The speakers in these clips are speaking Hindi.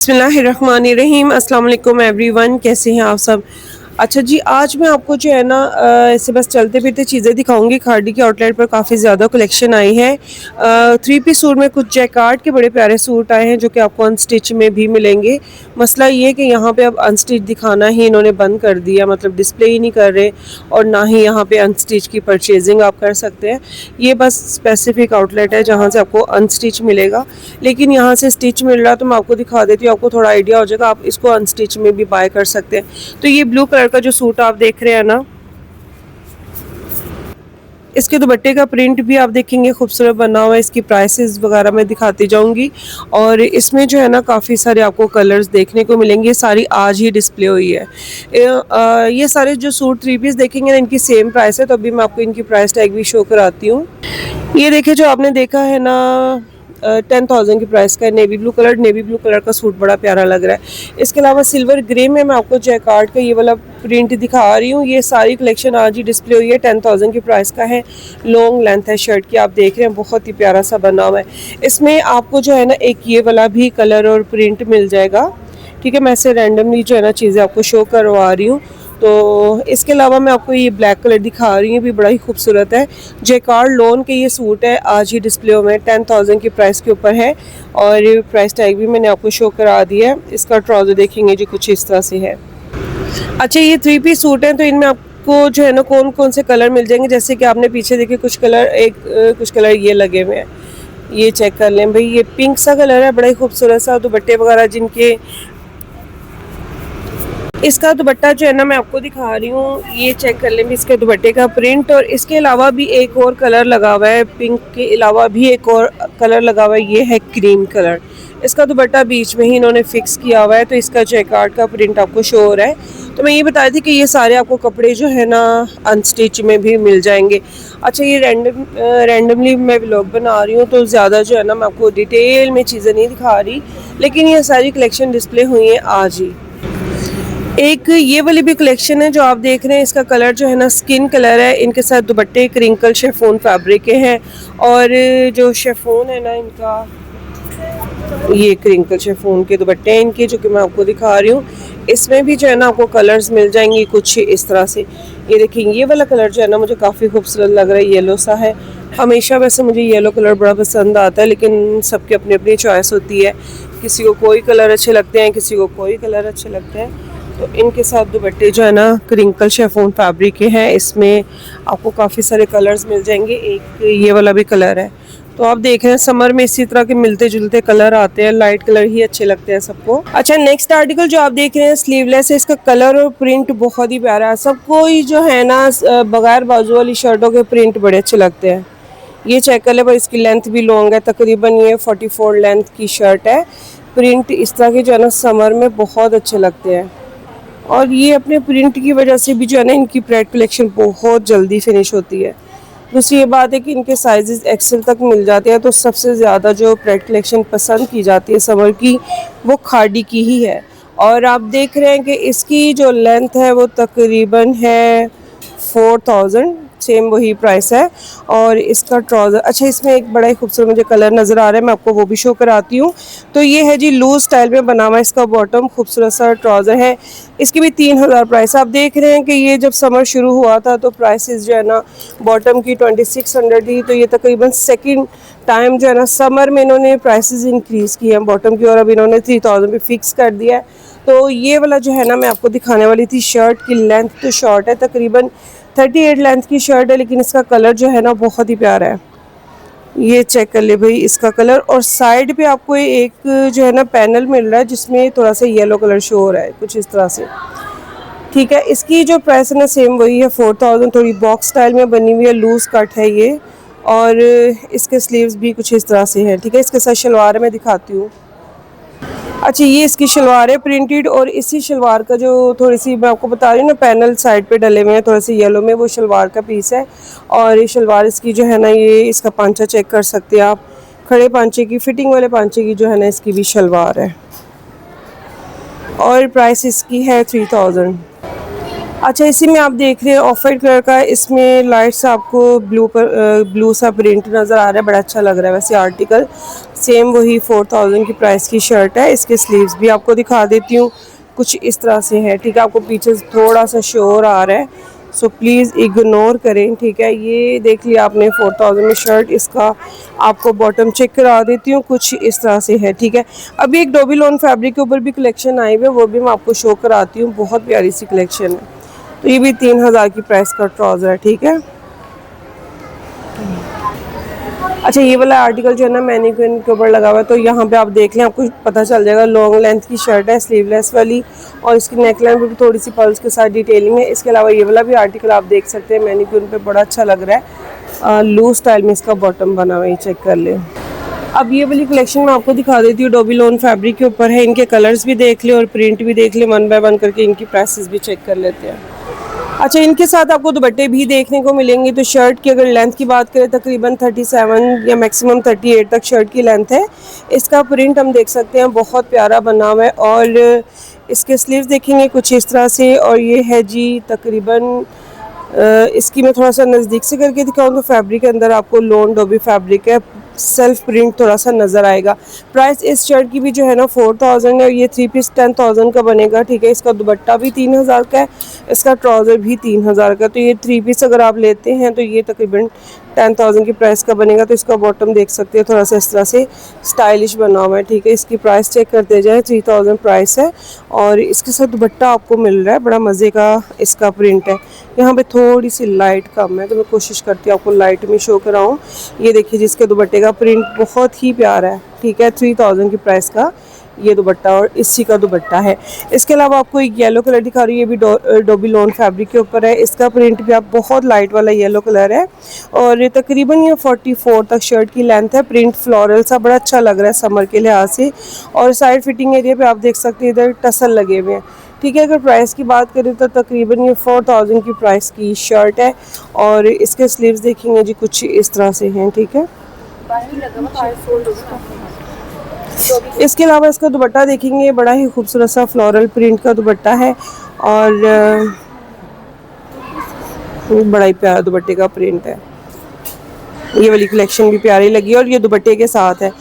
बिस्मिल्लाहिर्रहमानिर्रहीम। अस्सलाम वालेकुम एवरीवन, कैसे हैं आप सब। अच्छा जी, आज मैं आपको जो है ना ऐसे बस चलते फिरते चीज़ें दिखाऊंगी। खाड़ी के आउटलेट पर काफ़ी ज़्यादा कलेक्शन आई है। थ्री पीस सूट में कुछ जैकार्ड के बड़े प्यारे सूट आए हैं जो कि आपको अनस्टिच में भी मिलेंगे। मसला ये है कि यहाँ पे अब अनस्टिच दिखाना ही इन्होंने बंद कर दिया, मतलब डिस्प्ले ही नहीं कर रहे और ना ही यहाँ पे अनस्टिच की परचेजिंग आप कर सकते हैं। ये बस स्पेसिफिक आउटलेट है जहाँ से आपको अनस्टिच मिलेगा, लेकिन यहाँ से स्टिच मिल रहा तो मैं आपको दिखा देती हूँ, आपको थोड़ा आइडिया हो जाएगा। आप इसको अनस्टिच में भी बाय कर सकते हैं। तो ये ब्लू कलर का जो सूट आप देख रहे हैं ना, इसके दुपट्टे का प्रिंट भी आप देखेंगे खूबसूरत बना हुआ है। इसकी प्राइसेस वगैरह मैं दिखाती जाऊंगी और इसमें जो है ना काफ़ी सारे आपको कलर्स देखने को मिलेंगे। ये सारी आज ही डिस्प्ले हुई है। ये सारे जो सूट थ्री पीस देखेंगे ना, इनकी सेम प्राइस है, तो अभी मैं आपको इनकी प्राइस टैग भी शो कराती हूँ। ये देखिए, जो आपने देखा है ना 10,000 की प्राइस का है। नेवी ब्लू कलर का सूट बड़ा प्यारा लग रहा है। इसके अलावा सिल्वर ग्रे में मैं आपको जैकार्ड का ये वाला प्रिंट दिखा रही हूँ। ये सारी कलेक्शन आज ही डिस्प्ले हुई है। 10,000 की प्राइस का है। लॉन्ग लेंथ है शर्ट की, आप देख रहे हैं बहुत ही प्यारा सा बना हुआ है। इसमें आपको जो है ना एक ये वाला भी कलर और प्रिंट मिल जाएगा। ठीक है, मैं ऐसे रैंडमली जो है ना चीज़ें आपको शो करवा रही हूँ। तो इसके अलावा मैं आपको ये ब्लैक कलर दिखा रही हूँ, भी बड़ा ही खूबसूरत है। जैकार्ड लॉन के ये सूट है, आज ही डिस्प्ले में 10,000 की प्राइस के ऊपर है और प्राइस टैग भी मैंने आपको शो करा दिया है। इसका ट्राउज़र देखेंगे जी कुछ इस तरह से है। अच्छा, ये थ्री पीस सूट हैं तो इनमें आपको जो है ना कौन कौन से कलर मिल जाएंगे, जैसे कि आपने पीछे देखे कुछ कलर कुछ कलर ये लगे हुए हैं। ये चेक कर लें भाई, ये पिंक सा कलर है, बड़ा ही खूबसूरत सा। दुपट्टे वगैरह जिनके, इसका दुपट्टा जो है ना मैं आपको दिखा रही हूँ, ये चेक कर लें भी इसके दुपट्टे का प्रिंट। और इसके अलावा भी एक और कलर लगा हुआ है, पिंक के अलावा भी एक और कलर लगा हुआ है, ये है क्रीम कलर। इसका दुपट्टा बीच में ही इन्होंने फिक्स किया हुआ है, तो इसका जैकार्ड का प्रिंट आपको शो हो रहा है। तो मैं ये बता रही थी कि ये सारे आपको कपड़े जो है ना अनस्टिच में भी मिल जाएंगे। अच्छा, ये रैंडमली मैं व्लॉग बना रही हूँ तो ज़्यादा जो है ना मैं आपको डिटेल में चीज़ें नहीं दिखा रही, लेकिन ये सारी कलेक्शन डिस्प्ले हुई हैं आज ही। एक ये वाली भी कलेक्शन है जो आप देख रहे हैं, इसका कलर जो है ना स्किन कलर है। इनके साथ दुपट्टे क्रिंकल शेफोन फैब्रिक के हैं और जो शेफोन है ना इनका, ये क्रिंकल शेफोन के दुपट्टे हैं इनके, जो कि मैं आपको दिखा रही हूँ। इसमें भी जो है ना आपको कलर्स मिल जाएंगे कुछ इस तरह से। ये देखेंगे, ये वाला कलर जो है ना मुझे काफ़ी खूबसूरत लग रहा है, येलो सा है। हमेशा वैसे मुझे येलो कलर बड़ा पसंद आता है, लेकिन सबकी अपनी अपनी चॉइस होती है। किसी को कोई कलर अच्छे लगते हैं, किसी को कोई कलर अच्छे लगते हैं। तो इनके साथ दुपट्टे जो है ना क्रिंकल शेफोन फैब्रिक के हैं। इसमें आपको काफ़ी सारे कलर्स मिल जाएंगे। एक ये वाला भी कलर है। तो आप देख रहे हैं समर में इसी तरह के मिलते जुलते कलर आते हैं, लाइट कलर ही अच्छे लगते हैं सबको। अच्छा, नेक्स्ट आर्टिकल जो आप देख रहे हैं स्लीवलेस है। इसका कलर और प्रिंट बहुत ही प्यारा है। सबको ही जो है ना बगैर बाजू वाली शर्टों के प्रिंट बड़े अच्छे लगते हैं। ये चेक कर ले भाई, इसकी लेंथ भी लॉन्ग है, तकरीबन ये 44 लेंथ की शर्ट है। प्रिंट इस तरह के जो है ना समर में बहुत अच्छे लगते हैं और ये अपने प्रिंट की वजह से भी जो है ना इनकी प्रेड कलेक्शन बहुत जल्दी फिनिश होती है। दूसरी ये बात है कि इनके साइजेस एक्सेल तक मिल जाते हैं। तो सबसे ज़्यादा जो प्रेड कलेक्शन पसंद की जाती है समर की, वो खाड़ी की ही है। और आप देख रहे हैं कि इसकी जो लेंथ है वो तकरीबन है 4000, सेम वही प्राइस है। और इसका ट्राउज़र, अच्छा इसमें एक बड़ा ही खूबसूरत मुझे कलर नज़र आ रहा है, मैं आपको वो भी शो कराती हूँ। तो ये है जी लूज स्टाइल में बना हुआ, इसका बॉटम खूबसूरत सा ट्राउज़र है। इसकी भी 3000 प्राइस। आप देख रहे हैं कि ये जब समर शुरू हुआ था तो प्राइसेस जो है ना बॉटम की 2600 थी। तो ये तकरीबन सेकंड टाइम जो है ना समर में इन्होंने प्राइसेस इंक्रीज़ किए हैं बॉटम की, और अब इन्होंने 3000 पे फिक्स कर दिया है। तो ये वाला जो है ना मैं आपको दिखाने वाली थी, शर्ट की लेंथ तो शॉर्ट है, तकरीबन 38 लेंथ की शर्ट है, लेकिन इसका कलर जो है ना बहुत ही प्यारा है। ये चेक कर ले भाई इसका कलर। और साइड पे आपको एक जो है ना पैनल मिल रहा है जिसमें थोड़ा सा येलो कलर शो हो रहा है कुछ इस तरह से। ठीक है, इसकी जो प्राइस है ना सेम वही है 4000। थोड़ी बॉक्स स्टाइल में बनी हुई है, लूज कट है ये, और इसके स्लीव्स भी कुछ इस तरह से हैं। ठीक है, इसके साथ शलवार मैं दिखाती हूँ। अच्छा, ये इसकी शलवार है प्रिंटेड, और इसी शलवार का जो थोड़ी सी मैं आपको बता रही हूँ ना पैनल साइड पे डले हुए हैं थोड़े से येलो में, वो शलवार का पीस है। और ये शलवार इसकी जो है ना, ये इसका पांचा चेक कर सकते हैं आप, खड़े पांचे की, फिटिंग वाले पांचे की जो है ना इसकी भी शलवार है। और प्राइस इसकी है 3000। अच्छा, इसी में आप देख रहे हैं ऑफ वाइट कलर का, इसमें लाइट्स आपको ब्लू सा प्रिंट नज़र आ रहा है, बड़ा अच्छा लग रहा है वैसे आर्टिकल। सेम वही 4000 की प्राइस की शर्ट है। इसके स्लीव्स भी आपको दिखा देती हूँ, कुछ इस तरह से है, ठीक है। आपको पीछे थोड़ा सा शोर आ रहा है, सो प्लीज़ इग्नोर करें, ठीक है। ये देख लिया आपने 4000 में शर्ट। इसका आपको बॉटम चेक करा देती हूँ, कुछ इस तरह से है, ठीक है। अभी एक डोबी लोन फैब्रिक के ऊपर भी कलेक्शन आई हुई है, वो भी मैं आपको शो कराती हूँ, बहुत प्यारी सी कलेक्शन है। तो ये भी 3000 की प्राइस का ट्राउज़र है, ठीक है। अच्छा, ये वाला आर्टिकल जो है ना मैनीक्विन के ऊपर लगा हुआ है, तो यहाँ पे आप देख लें, आपको पता चल जाएगा। लॉन्ग लेंथ की शर्ट है, स्लीवलेस वाली, और इसकी नेकलाइन पे भी थोड़ी सी पल्स के साथ डिटेलिंग है। इसके अलावा ये वाला भी आर्टिकल आप देख सकते हैं, मैनीक्विन पे बड़ा अच्छा लग रहा है। लूज स्टाइल में इसका बॉटम बना हुआ है, चेक कर लें। अब ये वाली कलेक्शन मैं आपको दिखा देती हूँ, डोबी लोन फैब्रिक के ऊपर है। इनके कलर्स भी देख लें और प्रिंट भी देख लें, वन बाय वन करके इनकी प्राइसेस भी चेक कर लेते हैं। अच्छा, इनके साथ आपको दुपट्टे भी देखने को मिलेंगे। तो शर्ट की अगर लेंथ की बात करें, तकरीबन 37 या मैक्सिमम 38 तक शर्ट की लेंथ है। इसका प्रिंट हम देख सकते हैं, बहुत प्यारा बना हुआ है। और इसके स्लीव्स देखेंगे कुछ इस तरह से, और ये है जी तकरीबन इसकी मैं थोड़ा सा नज़दीक से करके दिखाऊँ तो फैब्रिक के अंदर आपको लोन डोबी फैब्रिक है, सेल्फ प्रिंट थोड़ा सा नज़र आएगा। प्राइस इस शर्ट की भी जो है ना 4000 है, और ये 3 पीस 10000 का बनेगा, ठीक है। इसका दुपट्टा भी 3000 का है, इसका ट्राउज़र भी 3000 का। तो ये 3 पीस अगर आप लेते हैं तो ये तकरीबन 10000 की प्राइस का बनेगा। तो इसका बॉटम देख सकते हैं, थोड़ा सा इस तरह से स्टाइलिश बना हुआ है, ठीक है। इसकी प्राइस चेक करते जाए, 3000 प्राइस है, और इसके साथ दुपट्टा आपको मिल रहा है, बड़ा मज़े का इसका प्रिंट है। यहाँ पे थोड़ी सी लाइट कम है, तो मैं कोशिश करती हूँ आपको लाइट में शो कराऊँ। ये देखिए, जिसके दुपट्टे का प्रिंट बहुत ही प्यारा है, ठीक है। 3000 की प्राइस का ये दुपट्टा और इसी का दुपट्टा है। इसके अलावा आपको एक येलो कलर दिखा रही है, ये भी डोबी लोन फैब्रिक के ऊपर है। इसका प्रिंट भी आप बहुत लाइट वाला येलो कलर है, और तकरीबन ये 44 तक शर्ट की लेंथ है। प्रिंट फ्लोरल सा बड़ा अच्छा लग रहा है समर के लिहाज से, और साइड फिटिंग एरिया पे आप देख सकते हैं इधर टसल लगे हुए हैं, ठीक है। अगर प्राइस की बात करें तो तकरीबन ये 4000 की प्राइस की शर्ट है, और इसके स्लीव्स देखेंगे जी कुछ इस तरह से हैं, ठीक है। इसके अलावा इसका दुपट्टा देखेंगे, बड़ा ही खूबसूरत सा फ्लोरल प्रिंट का दुपट्टा है, और बड़ा ही प्यारा दुपट्टे का प्रिंट है। ये वाली कलेक्शन भी प्यारी लगी, और ये दुपट्टे के साथ है।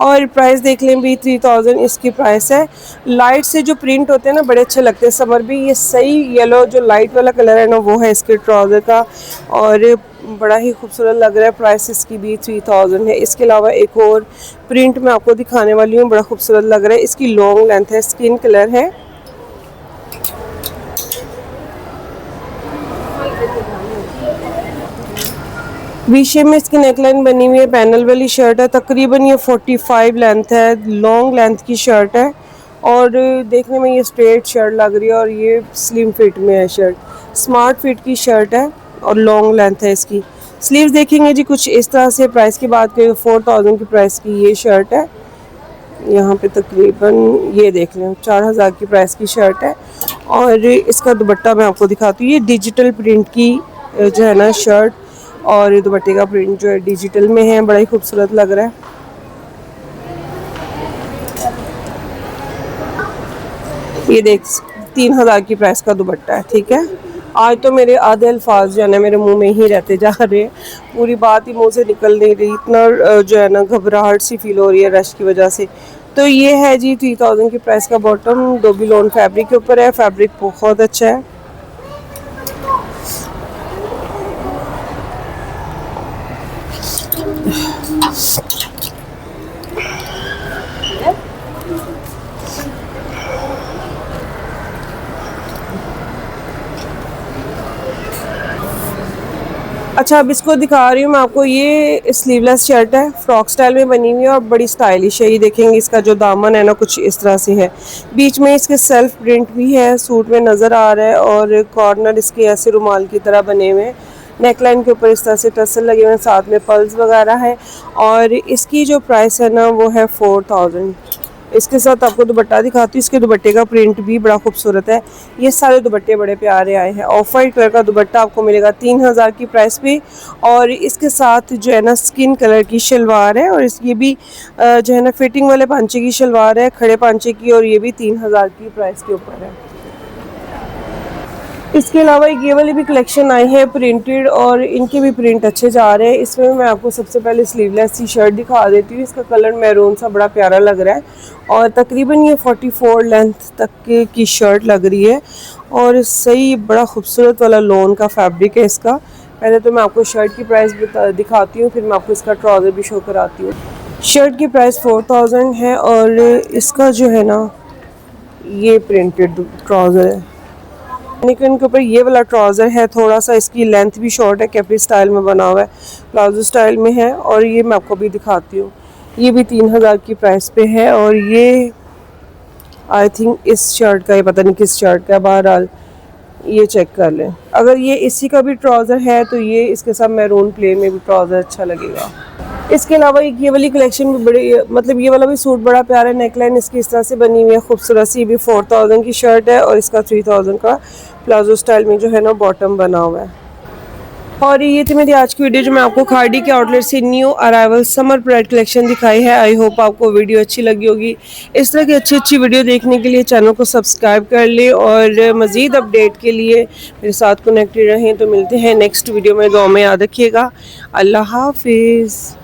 और प्राइस देख लें भी 3000 इसकी प्राइस है। लाइट से जो प्रिंट होते हैं ना बड़े अच्छे लगते हैं समर भी। ये सही येलो जो लाइट वाला कलर है ना, वो है इसके ट्राउज़र का, और बड़ा ही खूबसूरत लग रहा है। प्राइस इसकी भी 3000 है। इसके अलावा एक और प्रिंट मैं आपको दिखाने वाली हूँ, बड़ा खूबसूरत लग रहा है। इसकी लॉन्ग लेंथ है, स्किन कलर है। वी शेप में इसकी नेकलाइन बनी हुई है, पैनल वाली शर्ट है। तकरीबन ये 45 लेंथ है, लॉन्ग लेंथ की शर्ट है, और देखने में ये स्ट्रेट शर्ट लग रही है, और ये स्लिम फिट में है शर्ट, स्मार्ट फिट की शर्ट है, और लॉन्ग लेंथ है इसकी। स्लीव्स देखेंगे जी कुछ इस तरह से। प्राइस की बात करें 4000 की प्राइस की ये शर्ट है। यहाँ पे तकरीबन ये देख लें 4000 की प्राइस की शर्ट है, और इसका दुपट्टा मैं आपको दिखाती हूँ। ये डिजिटल प्रिंट की जो है ना शर्ट, और ये दुपट्टे का प्रिंट जो है डिजिटल में है, बड़ा ही खूबसूरत लग रहा है। ये देख 3000 की प्राइस का दुपट्टा है, ठीक है। आज तो मेरे आधे अल्फाज जो है ना मेरे मुंह में ही रहते जा रहे हैं, पूरी बात ही मुंह से निकल नहीं रही, इतना जो है ना घबराहट सी फील हो रही है रश की वजह से। तो ये है जी 3000 की प्राइस का बॉटम, डोबी लोन फैब्रिक के ऊपर है। फैब्रिक बहुत अच्छा है। अच्छा, अब इसको दिखा रही हूँ मैं आपको। ये स्लीवलेस शर्ट है, फ्रॉक स्टाइल में बनी हुई है, और बड़ी स्टाइलिश है। ये देखेंगे इसका जो दामन है ना कुछ इस तरह से है, बीच में इसके सेल्फ प्रिंट भी है, सूट में नज़र आ रहा है, और कॉर्नर इसके ऐसे रुमाल की तरह बने हुए हैं। नेकलाइन के ऊपर इस तरह से टसल लगे हुए हैं, साथ में पल्स वगैरह है, और इसकी जो प्राइस है ना वो है 4000। इसके साथ आपको दुपट्टा दिखाती हूँ। इसके दुपट्टे का प्रिंट भी बड़ा खूबसूरत है। ये सारे दुपट्टे बड़े प्यारे आए हैं। ऑफ वाइट कलर का दुपट्टा आपको मिलेगा 3000 की प्राइस पे, और इसके साथ जो है ना स्किन कलर की शलवार है, और ये भी जो है ना फिटिंग वाले पांचे की शलवार है, खड़े पांचे की, और ये भी 3000 की प्राइस के ऊपर है। इसके अलावा एक ये वाली भी कलेक्शन आई है प्रिंटेड, और इनके भी प्रिंट अच्छे जा रहे हैं। इसमें मैं आपको सबसे पहले स्लीवलेस सी शर्ट दिखा देती हूँ। इसका कलर मैरून सा बड़ा प्यारा लग रहा है और तकरीबन ये 44 लेंथ तक की शर्ट लग रही है और सही बड़ा खूबसूरत वाला लॉन का फैब्रिक है इसका। पहले तो मैं आपको शर्ट की प्राइस दिखाती हूँ, फिर मैं आपको इसका ट्राउज़र भी शो कराती हूँ। शर्ट की प्राइस 4000 है और इसका जो है ना ये प्रिंटेड ट्राउज़र है। निकन के ऊपर ये वाला ट्राउज़र है, थोड़ा सा इसकी लेंथ भी शॉर्ट है, कैपरी स्टाइल में बना हुआ है, प्लाजो स्टाइल में है और ये मैं आपको भी दिखाती हूँ। ये भी 3000 की प्राइस पे है और ये आई थिंक इस शर्ट का, ये पता नहीं किस शर्ट का, बहरहाल ये चेक कर लें। अगर ये इसी का भी ट्राउज़र है तो ये इसके साथ मैरून प्लेन में भी ट्राउज़र अच्छा लगेगा। इसके अलावा एक ये वाली कलेक्शन भी बड़ी, मतलब ये वाला भी सूट बड़ा प्यारा है। नेकलाइन इसकी इस तरह से बनी हुई है खूबसूरत सी, भी 4000 की शर्ट है और इसका 3000 का प्लाजो स्टाइल में जो है ना बॉटम बना हुआ है। और ये थी मेरी आज की वीडियो जो मैं आपको खाड़ी के आउटलेट से new arrival summer pride collection दिखाई है। आई होप आपको वीडियो अच्छी लगी होगी। इस तरह की अच्छी अच्छी वीडियो देखने के लिए चैनल को सब्सक्राइब कर ले और मज़ीद अपडेट के लिए मेरे साथ कनेक्टेड रहें। तो मिलते हैं नेक्स्ट वीडियो में, दुआ में याद रखिएगा। अल्लाह हाफिज़।